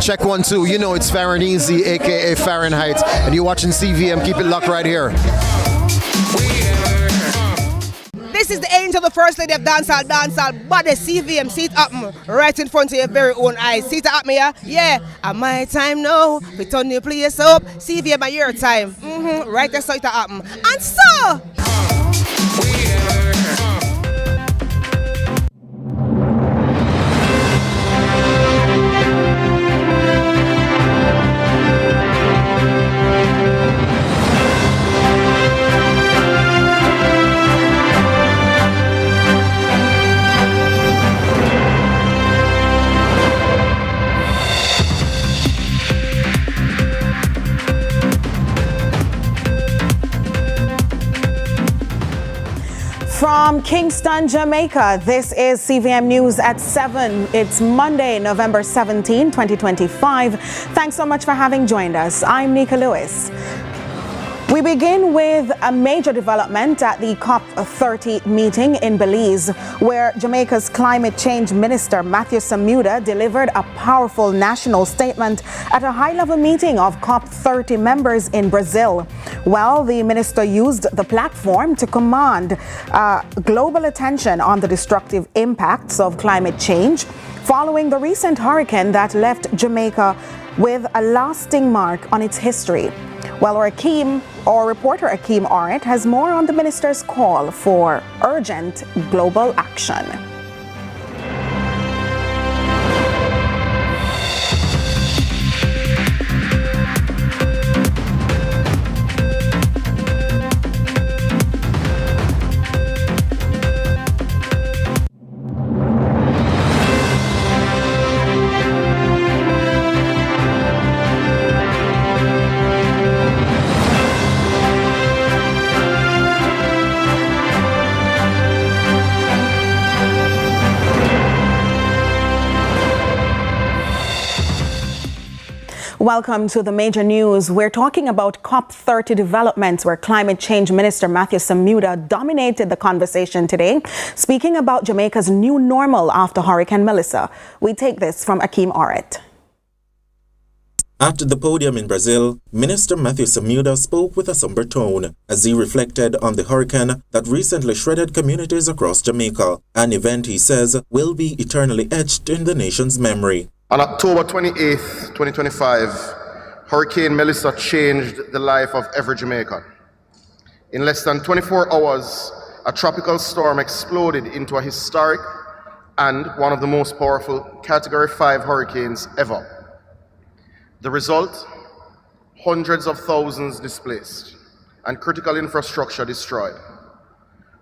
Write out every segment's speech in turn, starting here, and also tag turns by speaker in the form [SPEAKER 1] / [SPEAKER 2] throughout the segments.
[SPEAKER 1] Check 1 2. You know it's Fareneasy, aka Fahrenheit, and you're watching CVM. Keep it locked right here.
[SPEAKER 2] This is the angel, the first lady of dancehall, but the CVM seat up right in front of your very own eyes. Seat up me, yeah. And my time now, we turn the place up. CVM at your time. Right there, so it happen. And so.
[SPEAKER 3] From Kingston, Jamaica, this is CVM News at 7. It's Monday, November 17, 2025. Thanks so much for having joined us. I'm Nika Lewis. We begin with a major development at the COP30 meeting in Belize, where Jamaica's climate change minister Matthew Samuda delivered a powerful national statement at a high-level meeting of COP30 members in Brazil. Well, the minister used the platform to command global attention on the destructive impacts of climate change following the recent hurricane that left Jamaica with a lasting mark on its history. Well, our reporter Akeem Oret has more on the minister's call for urgent global action. Welcome to the major news. We're talking about COP30 developments where climate change minister Matthew Samuda dominated the conversation today, speaking about Jamaica's new normal after Hurricane Melissa. We take this from Akeem Oret.
[SPEAKER 4] At the podium in Brazil, Minister Matthew Samuda spoke with a somber tone as he reflected on the hurricane that recently shredded communities across Jamaica, an event he says will be eternally etched in the nation's memory.
[SPEAKER 5] On October 28, 2025, Hurricane Melissa changed the life of every Jamaican. In less than 24 hours, a tropical storm exploded into a historic and one of the most powerful Category 5 hurricanes ever. The result? Hundreds of thousands displaced and critical infrastructure destroyed.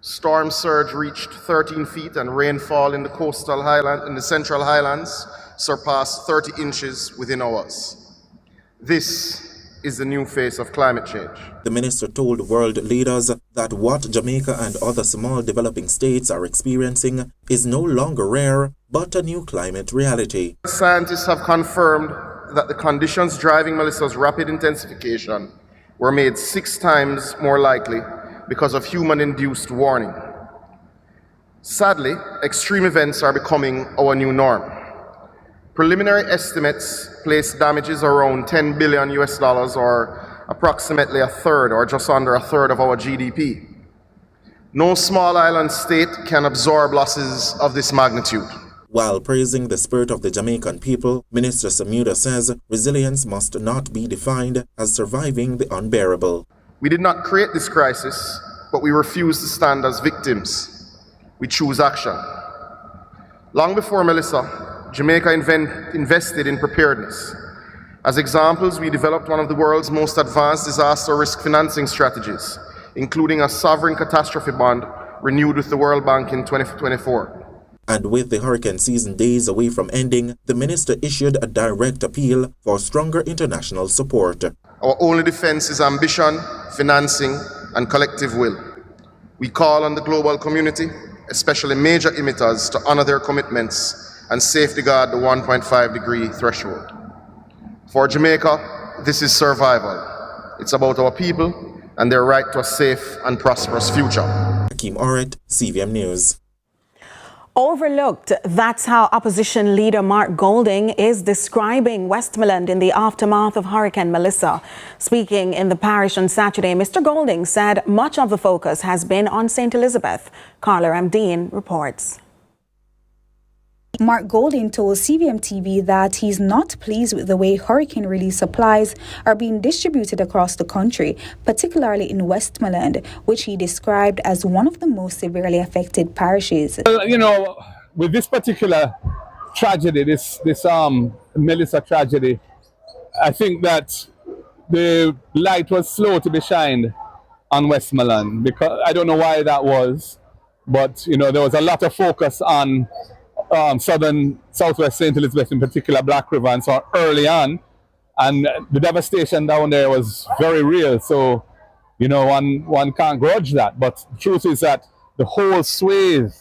[SPEAKER 5] Storm surge reached 13 feet and rainfall in the central highlands surpassed 30 inches within hours. This is the new face of climate change.
[SPEAKER 4] The minister told world leaders that what Jamaica and other small developing states are experiencing is no longer rare, but a new climate reality.
[SPEAKER 5] Scientists have confirmed that the conditions driving Melissa's rapid intensification were made 6 times more likely because of human-induced warming. Sadly, extreme events are becoming our new norm. Preliminary estimates place damages around $10 billion or approximately a third or just under a third of our GDP. No small island state can absorb losses of this magnitude.
[SPEAKER 4] While praising the spirit of the Jamaican people, Minister Samuda says resilience must not be defined as surviving the unbearable.
[SPEAKER 5] We did not create this crisis, but we refuse to stand as victims. We choose action. Long before Melissa, Jamaica invested in preparedness. As examples, we developed one of the world's most advanced disaster risk financing strategies, including a sovereign catastrophe bond renewed with the World Bank in 2024.
[SPEAKER 4] And with the hurricane season days away from ending, the minister issued a direct appeal for stronger international support.
[SPEAKER 5] Our only defense is ambition, financing, and collective will. We call on the global community, especially major emitters, to honor their commitments and safeguard the 1.5-degree threshold. For Jamaica, this is survival. It's about our people and their right to a safe and prosperous future.
[SPEAKER 4] Akeem Oret, CVM News.
[SPEAKER 3] Overlooked. That's how opposition leader Mark Golding is describing Westmoreland in the aftermath of Hurricane Melissa. Speaking in the parish on Saturday, Mr. Golding said much of the focus has been on St. Elizabeth. Carla Ramdeen reports.
[SPEAKER 6] Mark Golding told CVM TV that he's not pleased with the way hurricane relief supplies are being distributed across the country, particularly in Westmoreland, which he described as one of the most severely affected parishes.
[SPEAKER 7] Well, you know, with this particular tragedy, this Melissa tragedy, I think that the light was slow to be shined on Westmoreland, because I don't know why that was, but you know, there was a lot of focus on southwest St. Elizabeth, in particular Black River, and so early on, and the devastation down there was very real. So, you know, one can't grudge that. But the truth is that the whole swathe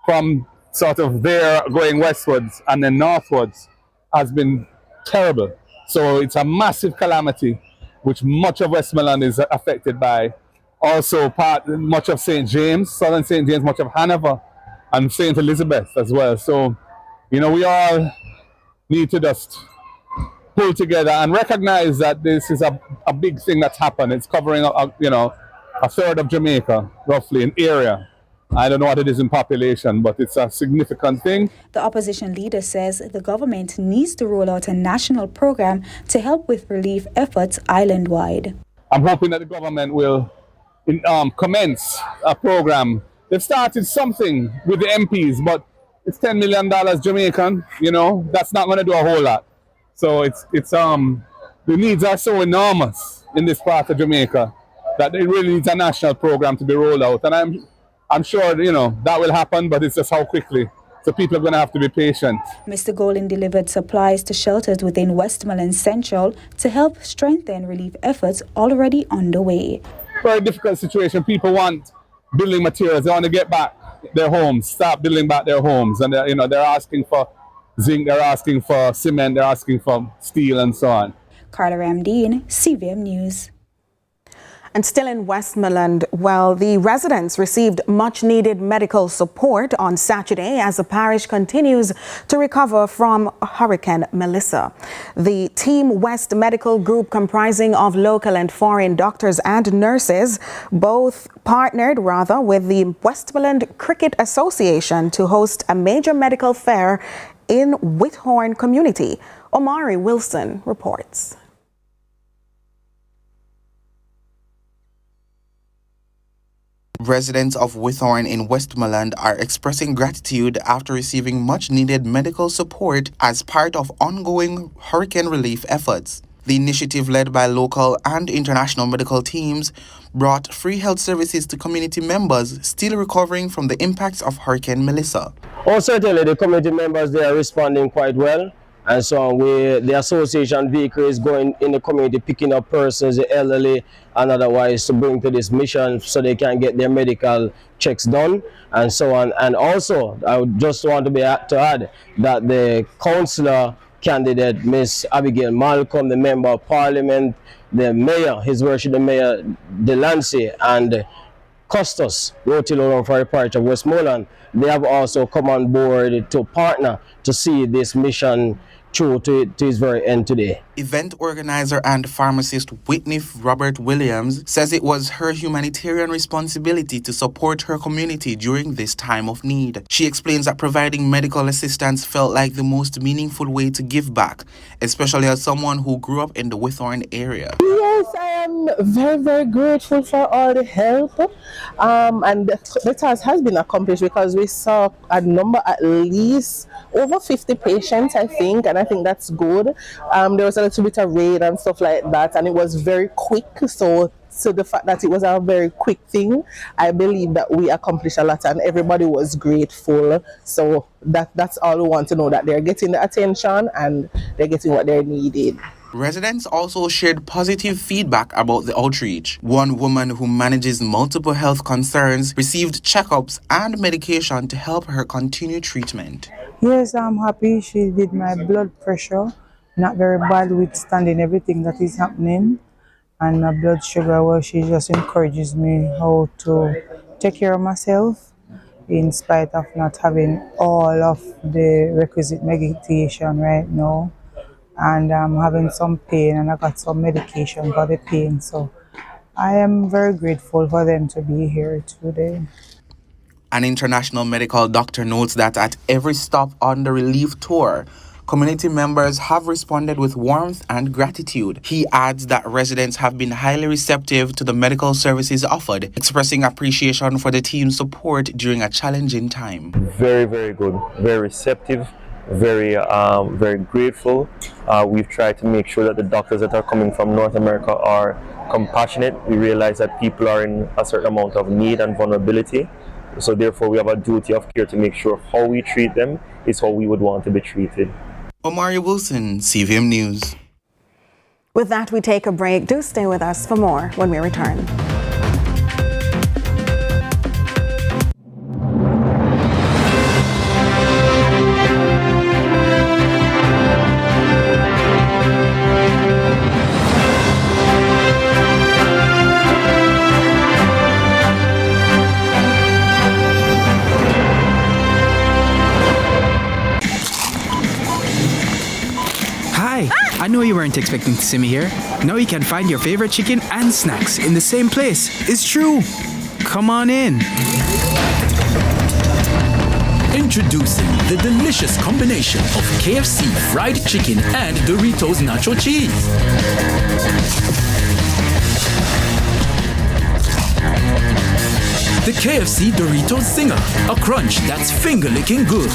[SPEAKER 7] from sort of there going westwards and then northwards has been terrible. So it's a massive calamity, which much of Westmoreland is affected by. Also much of St. James, southern St. James, much of Hanover, and St. Elizabeth as well. So, you know, we all need to just pull together and recognize that this is a big thing that's happened. It's covering, you know, a third of Jamaica, roughly, in area. I don't know what it is in population, but it's a significant thing.
[SPEAKER 6] The opposition leader says the government needs to roll out a national program to help with relief efforts island-wide.
[SPEAKER 7] I'm hoping that the government will commence a program. They've started something with the MPs, but it's $10 million Jamaican, you know, that's not going to do a whole lot. So the needs are so enormous in this part of Jamaica that it really needs a national program to be rolled out. And I'm sure, you know, that will happen, but it's just how quickly. So people are going to have to be patient.
[SPEAKER 6] Mr. Golding delivered supplies to shelters within Westmoreland Central to help strengthen relief efforts already underway.
[SPEAKER 7] Very difficult situation. People want building materials. They want to get back their homes, start building back their homes, and they're asking for zinc, they're asking for cement, they're asking for steel, and so on.
[SPEAKER 6] Carla Ramdeen, CVM News.
[SPEAKER 3] And still in Westmoreland, well, the residents received much-needed medical support on Saturday as the parish continues to recover from Hurricane Melissa. The Team West Medical Group, comprising of local and foreign doctors and nurses, both partnered with the Westmoreland Cricket Association to host a major medical fair in Whithorn community. Omari Wilson reports.
[SPEAKER 8] Residents of Whithorn in Westmoreland are expressing gratitude after receiving much-needed medical support as part of ongoing hurricane relief efforts. The initiative, led by local and international medical teams, brought free health services to community members still recovering from the impacts of Hurricane Melissa.
[SPEAKER 9] Oh, certainly the community members, they are responding quite well. And so the association vehicle is going in the community, picking up persons, the elderly and otherwise, to bring to this mission so they can get their medical checks done and so on. And also, I would just want to add that the councillor candidate, Miss Abigail Malcolm, the Member of Parliament, the Mayor, His Worship the Mayor Delancey, and Custos, Rotilo for the parish of Westmoreland, they have also come on board to partner to see this mission through to its very end today.
[SPEAKER 8] Event organizer and pharmacist Whitney Robert Williams says it was her humanitarian responsibility to support her community during this time of need. She explains that providing medical assistance felt like the most meaningful way to give back, especially as someone who grew up in the Whithorn area.
[SPEAKER 10] Yes, I am very, very grateful for all the help, and the task has been accomplished because we saw a number, at least over 50 patients, I think, and I think that's good. There was a little bit of rain and stuff like that, and it was very quick, so the fact that it was a very quick thing, I believe that we accomplished a lot and everybody was grateful. So that's all we want to know, that they're getting the attention and they're getting what they needed.
[SPEAKER 8] Residents also shared positive feedback about the outreach. One woman who manages multiple health concerns received checkups and medication to help her continue treatment.
[SPEAKER 11] Yes, I'm happy. She did my blood pressure. Not very bad, withstanding everything that is happening. And my blood sugar, well, she just encourages me how to take care of myself. in spite of not having all of the requisite medication right now. And I'm having some pain, and I got some medication for the pain. So I am very grateful for them to be here today.
[SPEAKER 8] An international medical doctor notes that at every stop on the relief tour, community members have responded with warmth and gratitude. He adds that residents have been highly receptive to the medical services offered, expressing appreciation for the team's support during a challenging time.
[SPEAKER 12] Very, very good, very receptive, very grateful. We've tried to make sure that the doctors that are coming from North America are compassionate. We realize that people are in a certain amount of need and vulnerability. So therefore, we have a duty of care to make sure how we treat them is how we would want to be treated.
[SPEAKER 8] Omari Wilson, CVM News.
[SPEAKER 3] With that, we take a break. Do stay with us for more when we return.
[SPEAKER 13] I know you weren't expecting to see me here. Now you can find your favorite chicken and snacks in the same place. It's true. Come on in.
[SPEAKER 14] Introducing the delicious combination of KFC fried chicken and Doritos nacho cheese. The KFC Doritos Zinger, a crunch that's finger-licking good.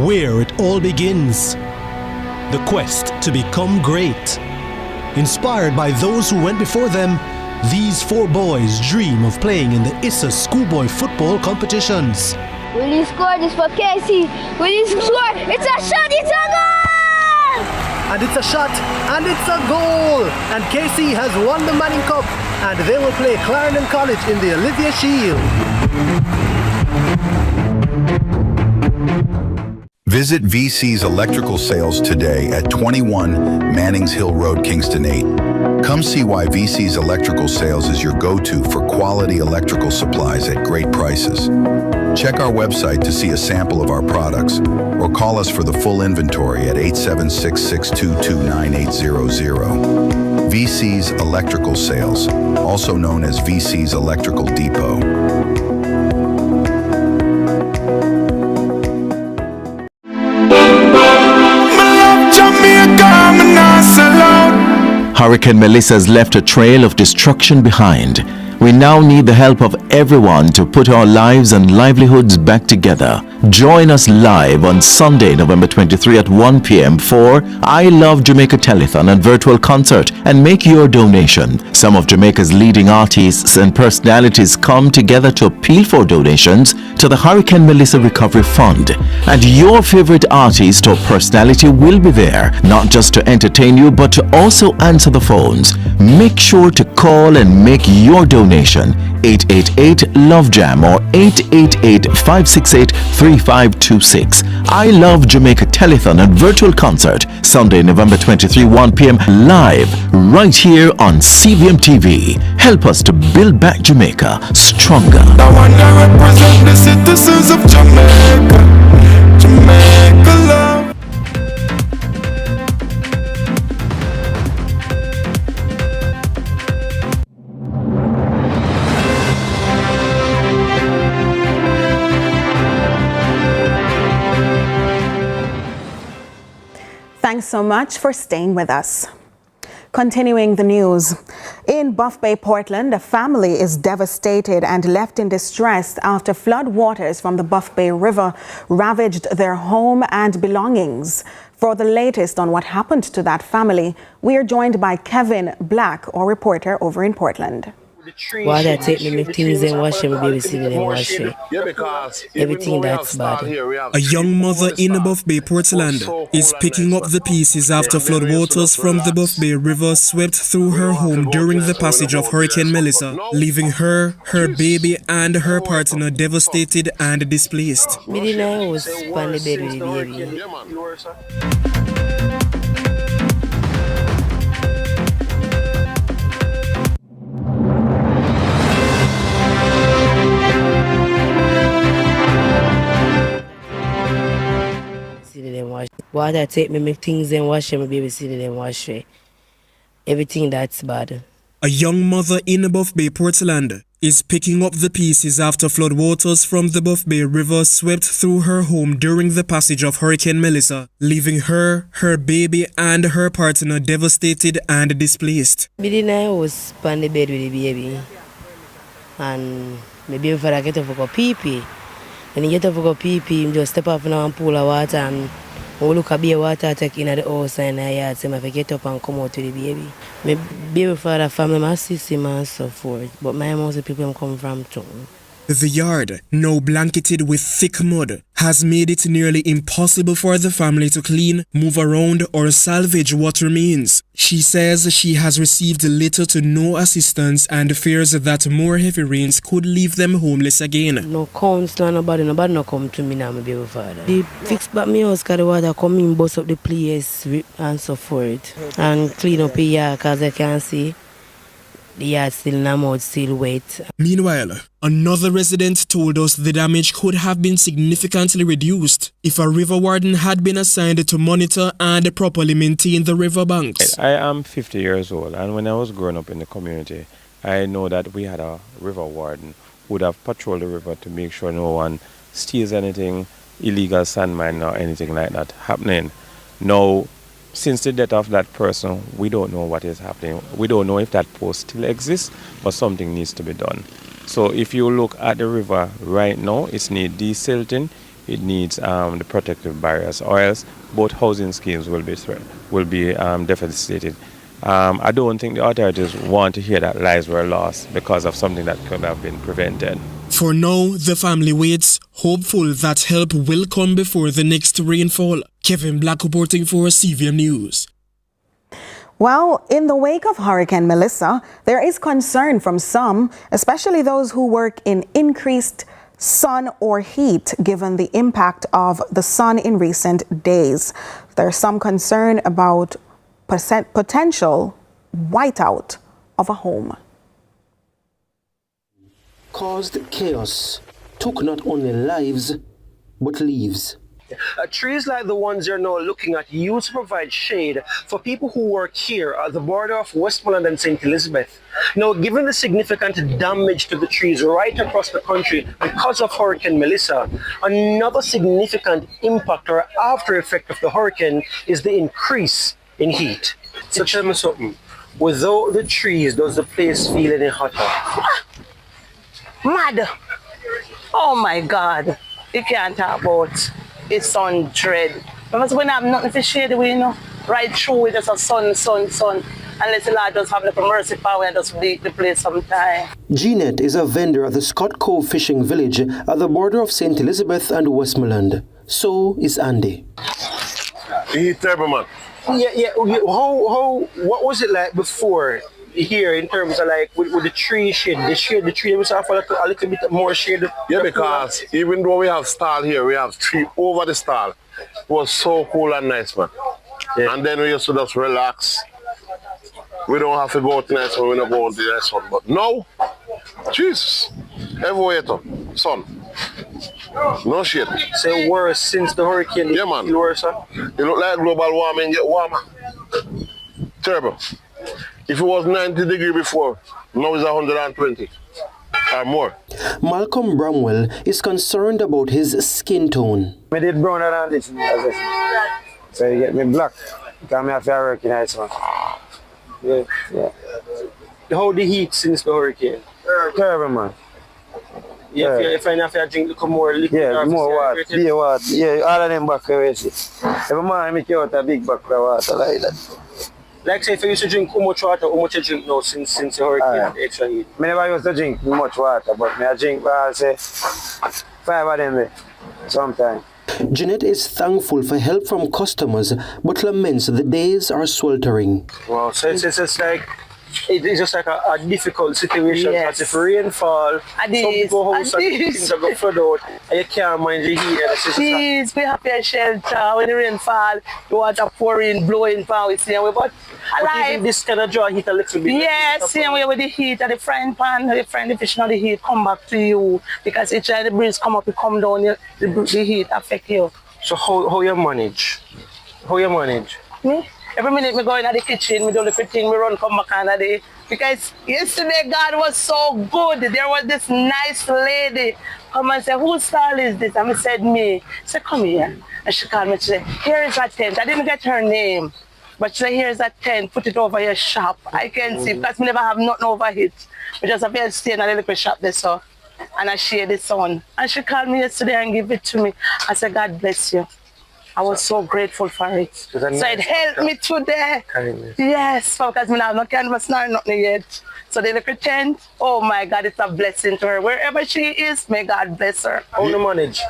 [SPEAKER 15] Where it all begins. The quest to become great. Inspired by those who went before them, these four boys dream of playing in the ISSA schoolboy football competitions.
[SPEAKER 16] Will you score this for Casey? Will you score? It's a shot, it's a goal!
[SPEAKER 15] And it's a shot, and it's a goal! And Casey has won the Manning Cup, and they will play Clarendon College in the Olivia Shield.
[SPEAKER 17] Visit VC's Electrical Sales today at 21 Mannings Hill Road, Kingston 8. Come see why VC's Electrical Sales is your go-to for quality electrical supplies at great prices. Check our website to see a sample of our products or call us for the full inventory at 876-622-9800. VC's Electrical Sales, also known as VC's Electrical Depot.
[SPEAKER 18] Hurricane Melissa has left a trail of destruction behind. We now need the help of everyone to put our lives and livelihoods back together. Join us live on Sunday, November 23 at 1 p.m. for I Love Jamaica Telethon and virtual concert, and make your donation. Some of Jamaica's leading artists and personalities come together to appeal for donations to the Hurricane Melissa Recovery Fund. And your favorite artist or personality will be there, not just to entertain you, but to also answer the phones. Make sure to call and make your donation. 888-LOVE-JAM or 888-568-3526. I Love Jamaica Telethon and virtual concert, Sunday, November 23, 1 p.m. live right here on CVM TV. Help us to build back Jamaica stronger.
[SPEAKER 19] I want to represent the citizens of Jamaica. Jamaica love.
[SPEAKER 3] Thanks so much for staying with us. Continuing the news, in Buff Bay, Portland, a family is devastated and left in distress after flood waters from the Buff Bay River ravaged their home and belongings. For the latest on what happened to that family, we are joined by Kevin Black, our reporter over in Portland.
[SPEAKER 20] Why they take me things and wash them, baby, see them wash it. Everything that's bad.
[SPEAKER 21] A young mother in Buff Bay, Portland, is picking up the pieces after floodwaters from the Buff Bay River swept through her home during the passage of Hurricane Melissa, leaving her, her baby, and her partner devastated and displaced.
[SPEAKER 20] Me didn't was on the bed with the baby. Water take me make things and wash my baby sitting and wash it. Everything that's bad.
[SPEAKER 21] A young mother in Buff Bay, Portland, is picking up the pieces after floodwaters from the Buff Bay River swept through her home during the passage of Hurricane Melissa, leaving her, her baby, and her partner devastated and displaced.
[SPEAKER 20] I was on the bed with the baby, and my baby father get up for go pee-pee. When he get up for go pee-pee, he just step up now and pool of water, and we look at the water take in the house and I yard, so I get up and come out to the baby. My baby father family, my sister and so forth, but my most people come from town.
[SPEAKER 21] The yard, now blanketed with thick mud, has made it nearly impossible for the family to clean, move around, or salvage what remains. She says she has received little to no assistance and fears that more heavy rains could leave them homeless again.
[SPEAKER 20] No counsel, nobody no come to me now, my baby father. They fix back my house because the water come in, bust up the place and so forth. And clean up the yard because I can see the yard still mud, still wet.
[SPEAKER 21] Meanwhile, another resident told us the damage could have been significantly reduced if a river warden had been assigned to monitor and properly maintain the riverbanks.
[SPEAKER 1] I am 50 years old, and when I was growing up in the community, I know that we had a river warden who would have patrolled the river to make sure no one steals anything, illegal sand mine or anything like that happening. Now, since the death of that person, we don't know what is happening. We don't know if that post still exists, but something needs to be done. So if you look at the river right now, it needs desilting, it needs the protective barriers, or else both housing schemes will be devastated. I don't think the authorities want to hear that lives were lost because of something that could have been prevented.
[SPEAKER 21] For now, the family waits, hopeful that help will come before the next rainfall. Kevin Black reporting for CVM News.
[SPEAKER 3] Well, in the wake of Hurricane Melissa, there is concern from some, especially those who work in increased sun or heat, given the impact of the sun in recent days. There's some concern about potential whiteout of a home.
[SPEAKER 22] Caused chaos, took not only lives, but lives.
[SPEAKER 23] Trees like the ones you're now looking at used to provide shade for people who work here at the border of Westmoreland and St. Elizabeth. Now, given the significant damage to the trees right across the country because of Hurricane Melissa, another significant impact or after effect of the hurricane is the increase in heat. So tell me something, without the trees, does the place feel any hotter?
[SPEAKER 24] Mad! Oh my God! You can't talk about it's sun dread. Because when I have nothing to shade away, you know, right through it, it's a sun. Unless the Lord does have the mercy power and just bleed the place sometime.
[SPEAKER 22] Jeanette is a vendor at the Scott Cove Fishing Village at the border of St. Elizabeth and Westmoreland. So is Andy.
[SPEAKER 23] He's terrible, man. Yeah. What was it like before here in terms of like with the tree shade? The tree was have a little bit more shade.
[SPEAKER 25] Yeah, because even though we have stall here, we have tree over the stall. It was so cool and nice, man. Yeah. And then we used to just relax. We don't have to go to the next one, we don't go to the next one. But now, Jesus, everywhere sun. No shade.
[SPEAKER 23] So worse since the hurricane?
[SPEAKER 25] Yeah, man.
[SPEAKER 23] Worse, huh?
[SPEAKER 25] It look like global warming get warmer. Terrible. If it was 90 degrees before, now it's 120 or more.
[SPEAKER 22] Malcolm Bramwell is concerned about his skin tone.
[SPEAKER 23] I did brown than this, so you get me black. Because I have to work in ice, man. Yeah. How the heat since the hurricane? Terrible, man. Yeah, if I have to drink more liquid.
[SPEAKER 22] Yeah, more water. Yeah, water. Yeah, all of them back away. Every man make you out a big bucket of water like that.
[SPEAKER 23] Like say if you used to drink how much water, how much you drink now since the hurricane extra heat?
[SPEAKER 22] I never used to drink much water, but I drink, I'll say, 5 of them sometimes. Jeanette is thankful for help from customers, but laments the days are sweltering.
[SPEAKER 23] Wow, so it's like, it's just like a difficult situation. Yes. If rain fall, some people house and things are going to flood out, and you can't mind the heat.
[SPEAKER 24] Please be happy and shelter. When the rain fall, the water pouring, blowing power, it's the way. But
[SPEAKER 23] even this kind of draw heat a little bit.
[SPEAKER 24] Yes, same way with the heat and the frying pan, the frying the fish, now the heat come back to you. Because each time the breeze come up, it come down, the heat affect you.
[SPEAKER 23] So how you manage? How you manage?
[SPEAKER 24] Me? Every minute me go in the kitchen, me do the thing, me run come back on day. Because yesterday God was so good. There was this nice lady come and say, whose stall is this? And I said, me. She said, come here. And she called me, she said, here is a tent. I didn't get her name. But she said, here's a tent, put it over your shop. I can see, because me never have nothing over it. We just have to stay in a little shop there, so. And I share the sun. And she called me yesterday and gave it to me. I said, God bless you. I was so grateful for it. So it helped me today.
[SPEAKER 23] Kindness.
[SPEAKER 24] Yes, because I have no canvas nor nothing yet. So the little tent, oh my God, it's a blessing to her. Wherever she is, may God bless her.
[SPEAKER 23] How do you manage?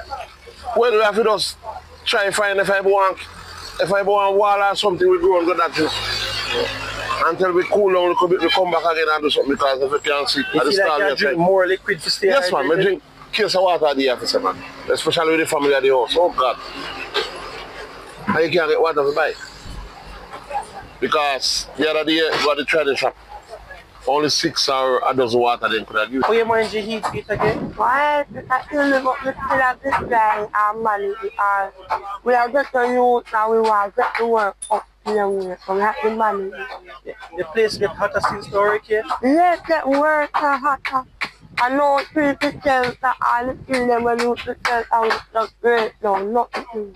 [SPEAKER 25] Well, we have to just try and find if I want wall or something, we go and go that just until we cool down a little bit, we come back again and do something, because if you can't see
[SPEAKER 23] you
[SPEAKER 25] at the
[SPEAKER 23] feel
[SPEAKER 25] start,
[SPEAKER 23] like you drink more liquid to stay
[SPEAKER 25] yes, man,
[SPEAKER 23] hydrated?
[SPEAKER 25] I drink case of water at the office, man. Especially with the family at the house. Oh God. And you can't get water to buy. Because the other day you got the trading shop. Only 6 or a dozen water they could have used.
[SPEAKER 23] How you manage the heat again?
[SPEAKER 2] Why? I live up the still of this guy and money because we are just a youth and we want to get to work up here. So we have the money.
[SPEAKER 23] The place get hotter since the hurricane?
[SPEAKER 2] Yes, get worse and hotter. I know people tell that all the things they were used to tell and it's just great now, nothing.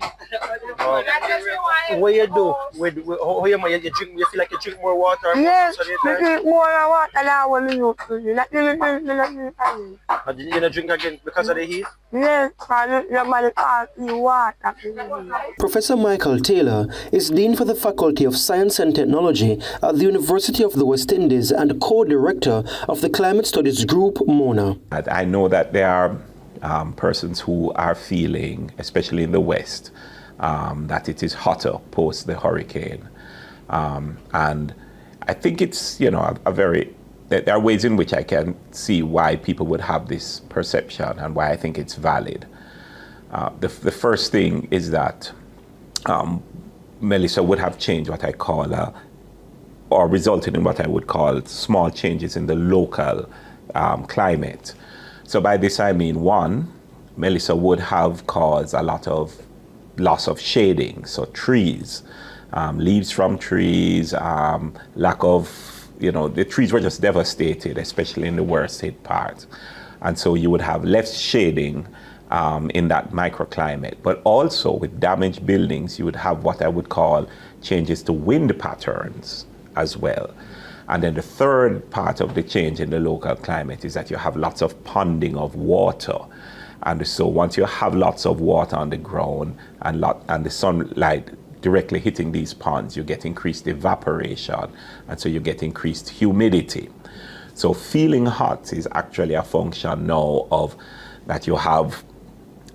[SPEAKER 23] What you do? How you manage? You feel like you drink more water?
[SPEAKER 2] Yes, we drink more water than when we used to. You
[SPEAKER 23] don't drink again because of the heat?
[SPEAKER 2] Yes, because your money costs you water.
[SPEAKER 22] Professor Michael Taylor is Dean for the Faculty of Science and Technology at the University of the West Indies and co-director of the Climate Studies Group, MONA.
[SPEAKER 4] I know that there are persons who are feeling, especially in the West, that it is hotter post the hurricane. And I think it's, there are ways in which I can see why people would have this perception and why I think it's valid. The first thing is that Melissa would have changed what I call, or resulted in what I would call small changes in the local climate. So by this I mean, one, Melissa would have caused a lot of loss of shading, so trees, leaves from trees, lack of, the trees were just devastated, especially in the worst hit part. And so you would have less shading in that microclimate. But also with damaged buildings, you would have what I would call changes to wind patterns as well. And then the third part of the change in the local climate is that you have lots of ponding of water. And so once you have lots of water on the ground and the sunlight directly hitting these ponds, you get increased evaporation. And so you get increased humidity. So feeling hot is actually a function now of that you have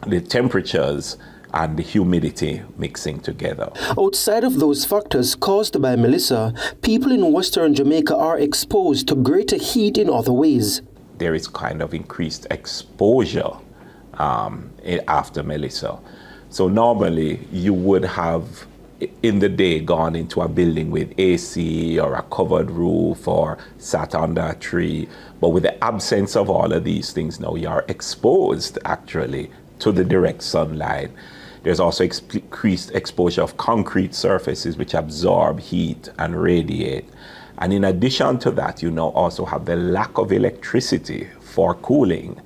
[SPEAKER 4] the temperatures and the humidity mixing together.
[SPEAKER 22] Outside of those factors caused by Melissa, people in Western Jamaica are exposed to greater heat in other ways.
[SPEAKER 4] There is kind of increased exposure after Melissa. So normally you would have in the day gone into a building with AC or a covered roof or sat under a tree. But with the absence of all of these things now, you are exposed actually to the direct sunlight. There's also increased exposure of concrete surfaces which absorb heat and radiate. And in addition to that, you now also have the lack of electricity for cooling.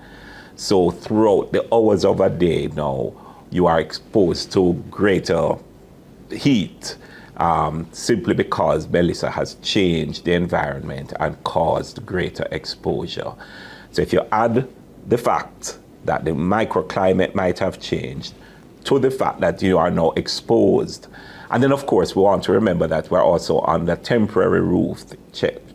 [SPEAKER 4] So throughout the hours of a day now, you are exposed to greater heat simply because Melissa has changed the environment and caused greater exposure. So if you add the fact that the microclimate might have changed to the fact that you are now exposed. And then of course we want to remember that we're also on the temporary roof,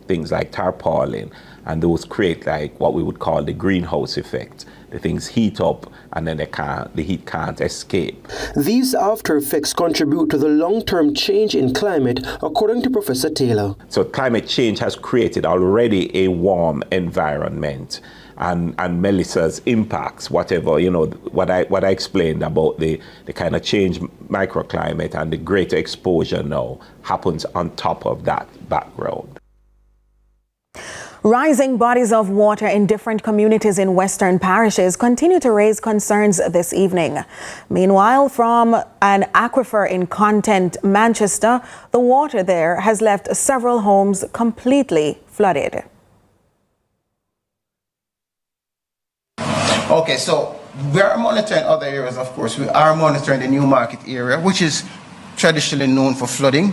[SPEAKER 4] things like tarpaulin, and those create like what we would call the greenhouse effect. The things heat up and then the heat can't escape.
[SPEAKER 22] These after effects contribute to the long-term change in climate, according to Professor Taylor.
[SPEAKER 4] So climate change has created already a warm environment. And Melissa's impacts, whatever, what I explained about the kind of change microclimate and the greater exposure now happens on top of that background.
[SPEAKER 3] Rising bodies of water in different communities in western parishes continue to raise concerns this evening. Meanwhile, from an aquifer in Content, Manchester, the water there has left several homes completely flooded.
[SPEAKER 5] Okay, so we are monitoring other areas, of course. We are monitoring the Newmarket area, which is traditionally known for flooding.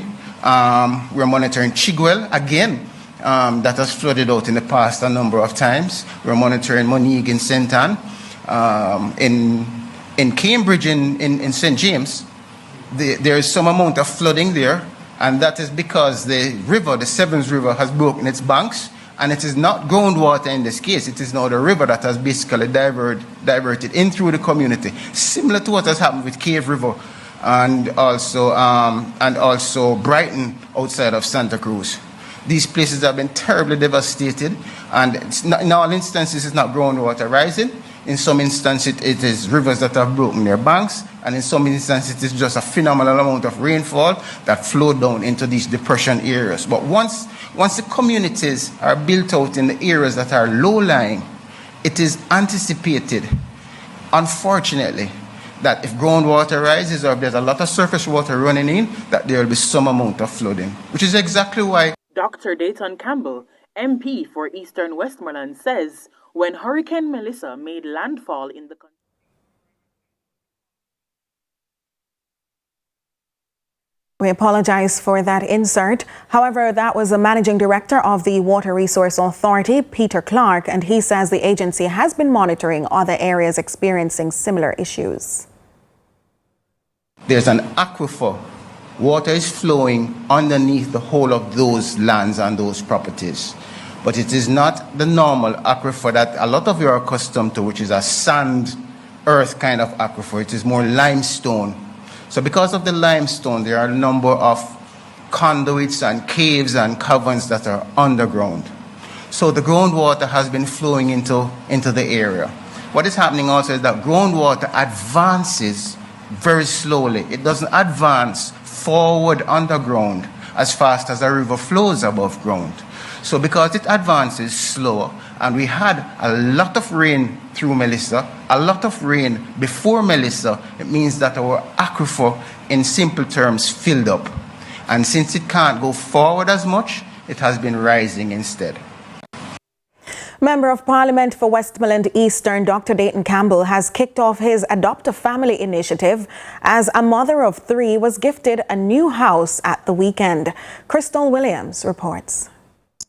[SPEAKER 5] We're monitoring Chigwell again. That has flooded out in the past a number of times. We're monitoring Monique in St. Anne. In Cambridge, in St. James, there is some amount of flooding there, and that is because the river, the Sevens River, has broken its banks, and it is not groundwater in this case. It is now the river that has basically diverted in through the community, similar to what has happened with Cave River and also Brighton outside of Santa Cruz. These places have been terribly devastated, and in all instances, it's not groundwater rising. In some instances, it is rivers that have broken their banks, and in some instances, it is just a phenomenal amount of rainfall that flowed down into these depression areas. But once the communities are built out in the areas that are low-lying, it is anticipated, unfortunately, that if groundwater rises or if there's a lot of surface water running in, that there will be some amount of flooding, which is exactly why
[SPEAKER 6] Dr. Dayton Campbell, MP for Eastern Westmoreland, says when Hurricane Melissa made landfall in the country.
[SPEAKER 3] We apologize for that insert. However, that was the managing director of the Water Resource Authority, Peter Clark, and he says the agency has been monitoring other areas experiencing similar issues.
[SPEAKER 5] There's an aquifer. Water is flowing underneath the whole of those lands and those properties. But it is not the normal aquifer that a lot of you are accustomed to, which is a sand, earth kind of aquifer. It is more limestone. So because of the limestone, there are a number of conduits and caves and caverns that are underground. So the groundwater has been flowing into the area. What is happening also is that groundwater advances very slowly. It doesn't advance forward underground as fast as a river flows above ground. So because it advances slower, and we had a lot of rain through Melissa, a lot of rain before Melissa, it means that our aquifer, in simple terms, filled up. And since it can't go forward as much, it has been rising instead.
[SPEAKER 3] Member of Parliament for Westmoreland Eastern, Dr. Dayton Campbell, has kicked off his Adopt a Family initiative as a mother of 3 was gifted a new house at the weekend. Crystal Williams reports.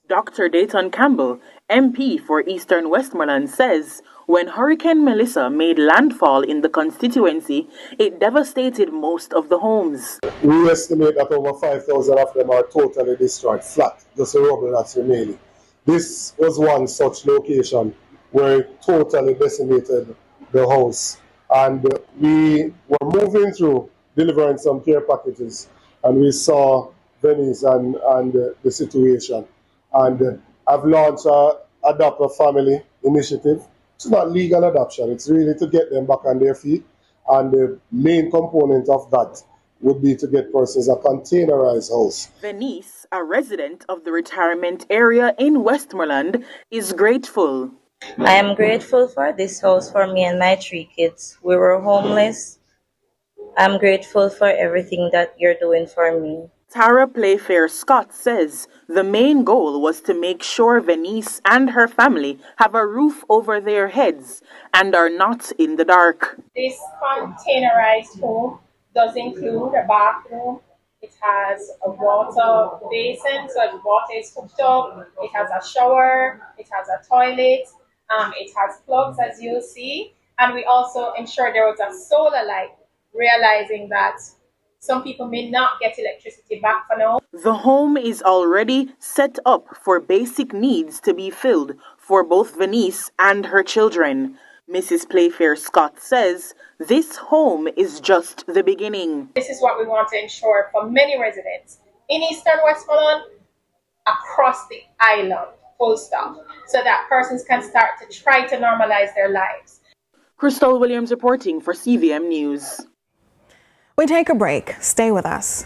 [SPEAKER 6] Dr. Dayton Campbell, MP for Eastern Westmoreland, says when Hurricane Melissa made landfall in the constituency, it devastated most of the homes.
[SPEAKER 7] We estimate that over 5,000 of them are totally destroyed, flat, just a rubble that's remaining. This was one such location where it totally decimated the house. And we were moving through delivering some care packages, and we saw Venice and the situation. And I've launched a Adopt a Family initiative. It's not legal adoption, it's really to get them back on their feet. And the main component of that would be to get persons a containerized house.
[SPEAKER 6] Venice, a resident of the retirement area in Westmoreland, is grateful.
[SPEAKER 9] I am grateful for this house for me and my 3 kids. We were homeless. I'm grateful for everything that you're doing for me.
[SPEAKER 6] Tara Playfair Scott says the main goal was to make sure Venice and her family have a roof over their heads and are not in the dark.
[SPEAKER 10] This containerized home does include a bathroom. It has a water basin, so the water is hooked up. It has a shower. It has a toilet. It has plugs, as you see. And we also ensured there was a solar light, realizing that some people may not get electricity back for now.
[SPEAKER 6] The home is already set up for basic needs to be filled for both Venice and her children. Mrs. Playfair Scott says this home is just the beginning.
[SPEAKER 10] This is what we want to ensure for many residents in Eastern Westmoreland, across the island, full stop, so that persons can start to try to normalize their lives.
[SPEAKER 6] Crystal Williams reporting for CVM News.
[SPEAKER 3] We take a break. Stay with us.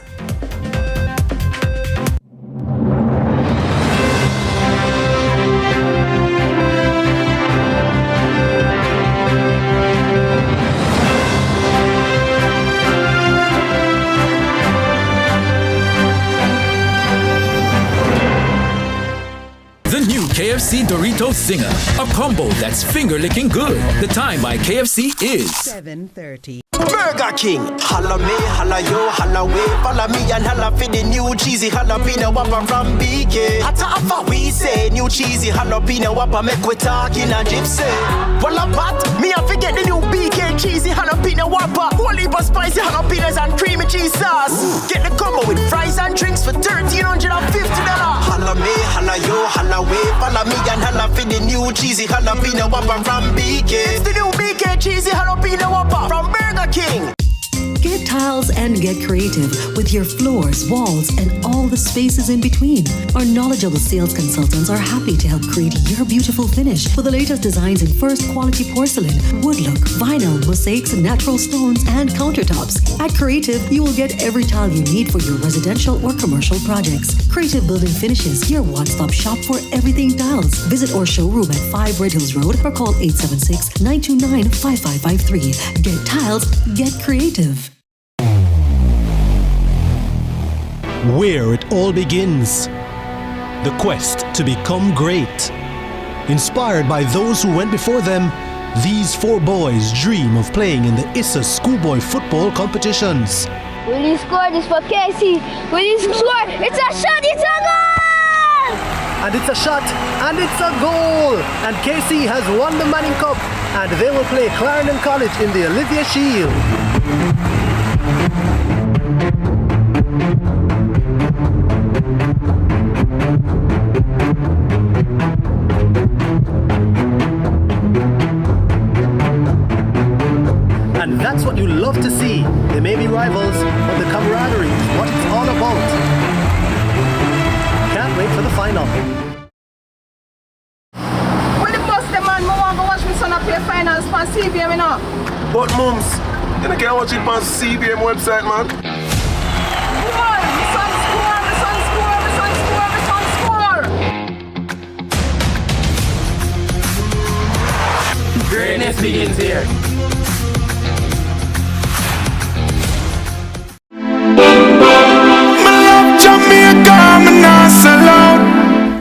[SPEAKER 8] KFC Dorito Zinger, a combo that's finger-licking good. The time by KFC is
[SPEAKER 11] 7:30.
[SPEAKER 12] Burger King. Holla me, holla yo, holla way. Follow me and holla for the new cheesy jalapeno whopper from BK. Hata apa we say new cheesy jalapeno whopper make we talk in a gypsy. Well a bat, me I forget the new BK cheesy jalapeno whopper. Whole heap of spicy jalapenos and creamy cheese sauce. Get the combo with fries and drinks for $1,350. Holla me, holla yo, holla way. Follow me and holla for the new cheesy jalapeno whopper from BK. It's the new BK cheesy jalapeno whopper from Burger King.
[SPEAKER 13] Get tiles and get creative with your floors, walls, and all the spaces in between. Our knowledgeable sales consultants are happy to help create your beautiful finish with the latest designs in first quality porcelain, wood look, vinyl, mosaics, natural stones, and countertops. At Creative, you will get every tile you need for your residential or commercial projects. Creative Building Finishes, your one-stop shop for everything tiles. Visit our showroom at 5 Red Hills Road or call 876-929-5553. Get tiles, get creative.
[SPEAKER 15] Where it all begins. The quest to become great. Inspired by those who went before them, these 4 boys dream of playing in the ISA schoolboy football competitions.
[SPEAKER 16] Will he score this for Casey? Will he score? It's a shot! It's a goal!
[SPEAKER 22] And it's a shot, and it's a goal! And Casey has won the Manning Cup, and they will play Clarendon College in the Olivia Shield. And that's what you love to see. They may be rivals, but the camaraderie is what it's all about. Can't wait for the final.
[SPEAKER 14] When the bus the man, I want to watch my son play finals for CVM, you know.
[SPEAKER 25] But mums, you can't watch it on CVM website, man.
[SPEAKER 14] Come on, my son score, my son score, my son score, my son score.
[SPEAKER 8] greatness begins here.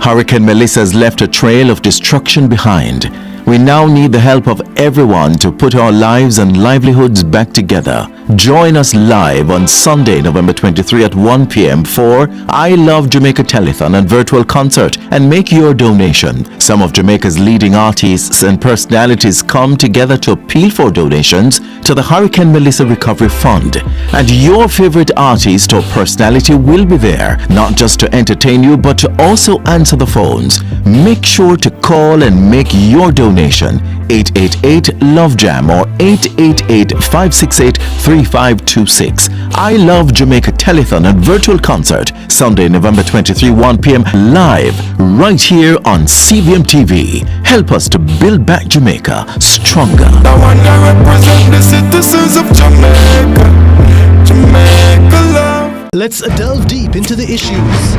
[SPEAKER 18] Hurricane Melissa's left a trail of destruction behind. We now need the help of everyone to put our lives and livelihoods back together. Join us live on Sunday, November 23 at 1 p.m. for I Love Jamaica Telethon and virtual concert, and make your donation. Some of Jamaica's leading artists and personalities come together to appeal for donations to the Hurricane Melissa Recovery Fund. And your favorite artist or personality will be there, not just to entertain you, but to also answer the phones. Make sure to call and make your donation. 888-LOVE-JAM or 888-568-3526. I Love Jamaica Telethon and virtual concert, Sunday, November 23, 1 p.m. live right here on CVM TV. Help us to build back Jamaica stronger.
[SPEAKER 19] I want to represent the citizens of Jamaica. Jamaica love.
[SPEAKER 15] Let's delve deep into the issues.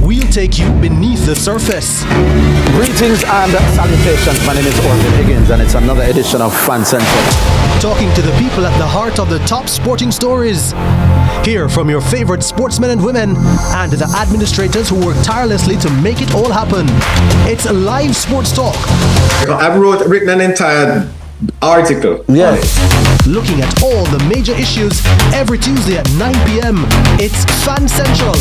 [SPEAKER 15] We'll take you beneath the surface.
[SPEAKER 26] Greetings and salutations. My name is Orville Higgins, and it's another edition of Fan Central.
[SPEAKER 15] Talking to the people at the heart of the top sporting stories. Hear from your favorite sportsmen and women and the administrators who work tirelessly to make it all happen. It's live sports talk.
[SPEAKER 26] I've written an entire article.
[SPEAKER 15] Yes. Looking at all the major issues every Tuesday at 9 p.m. It's Fan Central.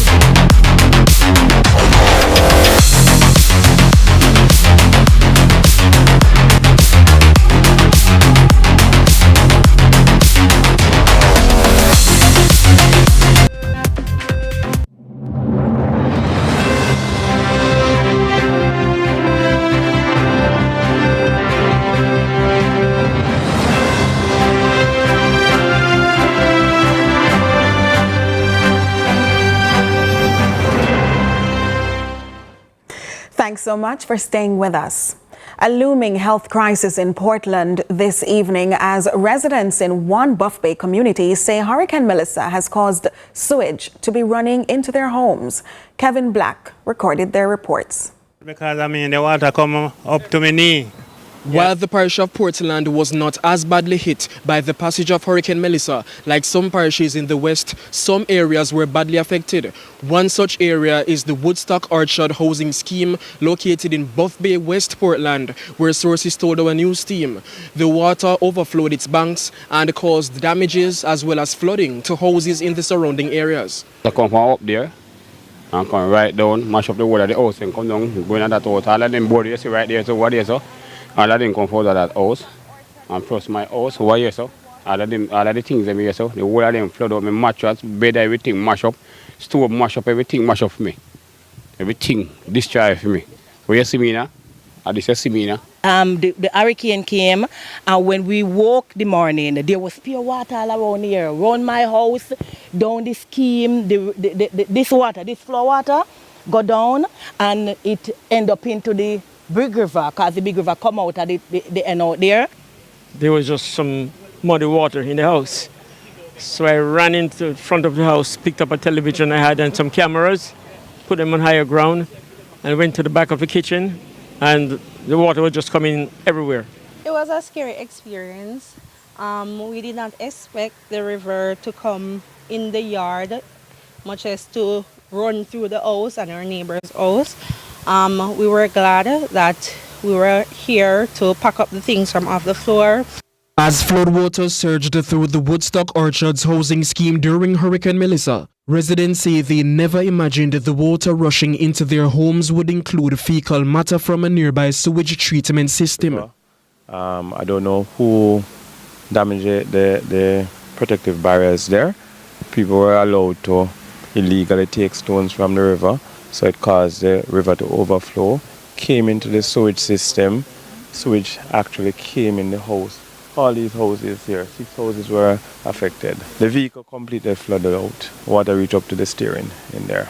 [SPEAKER 3] Thanks so much for staying with us. A looming health crisis in Portland this evening as residents in one Buff Bay community say Hurricane Melissa has caused sewage to be running into their homes. Kevin Black recorded their reports.
[SPEAKER 27] Because the water come up to my knee.
[SPEAKER 1] While the parish of Portland was not as badly hit by the passage of Hurricane Melissa, like some parishes in the west, some areas were badly affected. One such area is the Woodstock Orchard housing scheme located in Buff Bay, West Portland, where sources told our news team. The water overflowed its banks and caused damages as well as flooding to houses in the surrounding areas.
[SPEAKER 11] They come from up there and come right down, mash up the wall of the house and come down, going at that house. All of them board you see right there, so what there, so? All of them come out of that house, and plus my house over here, so. All of the things them here, so. The whole of them flood out, my mattress, bed, everything mash up, stove mash up, everything mash up for me. Everything destroy for me. So you see me now? This you see me now?
[SPEAKER 17] The hurricane came, and when we woke the morning, there was pure water all around here, around my house, down the scheme, this water, this flow water, go down, and it end up into the big river, because the big river come out at the end out there.
[SPEAKER 23] There was just some muddy water in the house. So I ran into the front of the house, picked up a television I had and some cameras, put them on higher ground, and went to the back of the kitchen, and the water was just coming everywhere.
[SPEAKER 20] It was a scary experience. We did not expect the river to come in the yard, much as to run through the house and our neighbor's house. We were glad that we were here to pack up the things from off the floor.
[SPEAKER 1] As floodwaters surged through the Woodstock Orchards housing scheme during Hurricane Melissa, residents say they never imagined the water rushing into their homes would include fecal matter from a nearby sewage treatment system.
[SPEAKER 21] I don't know who damaged the protective barriers there. People were allowed to illegally take stones from the river, so it caused the river to overflow, came into the sewage system. Sewage actually came in the house. All these houses here, 6 houses were affected. The vehicle completely flooded out. Water reached up to the steering in there.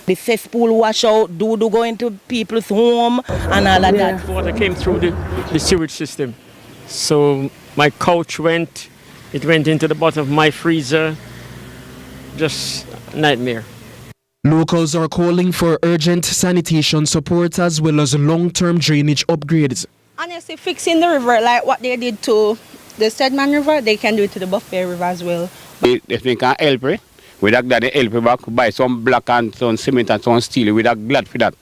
[SPEAKER 17] The cesspool wash out, doo go into people's home and all of that.
[SPEAKER 23] Water came through the sewage system. So my couch went into the bottom of my freezer. Just a nightmare.
[SPEAKER 1] Locals are calling for urgent sanitation support as well as long-term drainage upgrades.
[SPEAKER 20] Honestly, fixing the river like what they did to the Stedman River, they can do it to the Buff Bay River as well.
[SPEAKER 11] If we can help it, we'd have glad to help it back, buy some block and some cement and some steel, we'd have glad for that.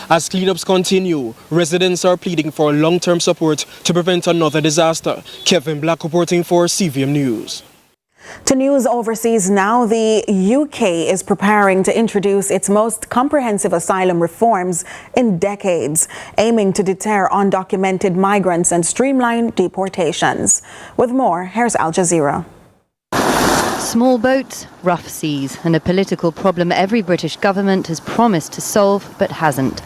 [SPEAKER 1] As cleanups continue, residents are pleading for long-term support to prevent another disaster. Kevin Black reporting for CVM News.
[SPEAKER 3] To news overseas now, the UK is preparing to introduce its most comprehensive asylum reforms in decades, aiming to deter undocumented migrants and streamline deportations. With more, here's Al Jazeera.
[SPEAKER 24] Small boats, rough seas, and a political problem every British government has promised to solve but hasn't.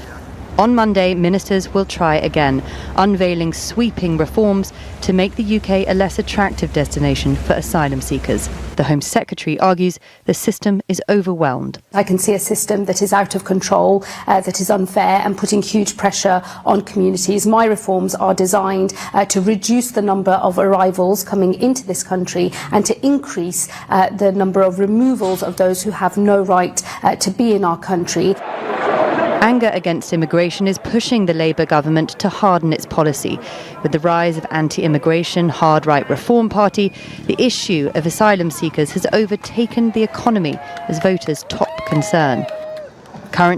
[SPEAKER 24] On Monday, ministers will try again, unveiling sweeping reforms to make the UK a less attractive destination for asylum seekers. The Home Secretary argues the system is overwhelmed.
[SPEAKER 27] I can see a system that is out of control, that is unfair and putting huge pressure on communities. My reforms are designed to reduce the number of arrivals coming into this country and to increase the number of removals of those who have no right to be in our country.
[SPEAKER 24] Anger against immigration is pushing the Labour government to harden its policy. With the rise of anti-immigration, hard-right Reform Party, the issue of asylum seekers has overtaken the economy as voters' top concern. Current